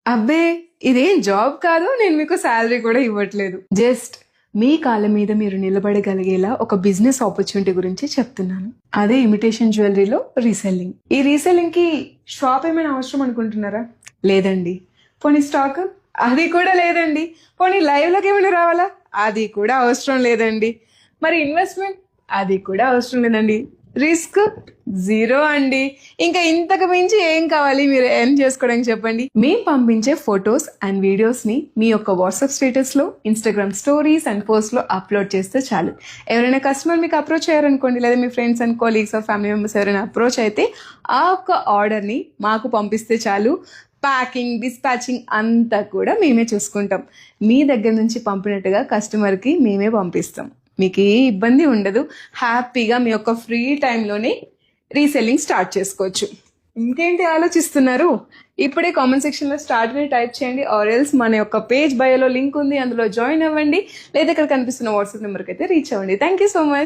అబ్బే, ఇదేం జాబ్ కాదు, నేను మీకు శాలరీ కూడా ఇవ్వట్లేదు. జస్ట్ మీ కాళ్ళ మీద మీరు నిలబడగలిగేలా ఒక బిజినెస్ ఆపర్చునిటీ గురించి చెప్తున్నాను. అదే ఇమిటేషన్ జ్యువెలరీలో రీసెల్లింగ్. ఈ రీసెల్లింగ్ కి షాప్ ఏమైనా అవసరం అనుకుంటున్నారా? లేదండి. పోనీ స్టాక్? అది కూడా లేదండి. పోనీ లైవ్ లోకి ఏమైనా రావాలా? అది కూడా అవసరం లేదండి. మరి ఇన్వెస్ట్మెంట్? అది కూడా అవసరం లేదండి. రిస్క్? జీరో అండి. ఇంకా ఇంతకు మించి ఏం కావాలి మీరు ఎర్న్ చేసుకోవడానికి చెప్పండి. మేము పంపించే ఫొటోస్ అండ్ వీడియోస్ ని మీ యొక్క వాట్సాప్ స్టేటస్ లో, ఇన్స్టాగ్రామ్ స్టోరీస్ అండ్ పోస్ట్ లో అప్లోడ్ చేస్తే చాలు. ఎవరైనా కస్టమర్ మీకు అప్రోచ్ అయ్యారనుకోండి, లేదా మీ friends and colleagues or family members ఎవరైనా అప్రోచ్ అయితే ఆ ఒక్క ఆర్డర్ ని మాకు పంపిస్తే చాలు. ప్యాకింగ్, డిస్పాచింగ్ అంతా కూడా మేమే చూసుకుంటాం. మీ దగ్గర నుంచి పంపినట్టుగా కస్టమర్కి మేమే పంపిస్తాం. మీకు ఏ ఇబ్బంది ఉండదు. హ్యాపీగా మీ యొక్క ఫ్రీ టైంలోనే రీసెల్లింగ్ స్టార్ట్ చేసుకోవచ్చు. ఇంకేంటి ఆలోచిస్తున్నారు? ఇప్పుడే కామెంట్ సెక్షన్లో స్టార్ట్ అని టైప్ చేయండి. ఆర్ ఎల్స్ మన యొక్క పేజ్ బయోలో లింక్ ఉంది, అందులో జాయిన్ అవ్వండి. లేదా ఇక్కడ కనిపిస్తున్న వాట్సాప్ నెంబర్కి అయితే రీచ్ అవ్వండి. Thank you so much.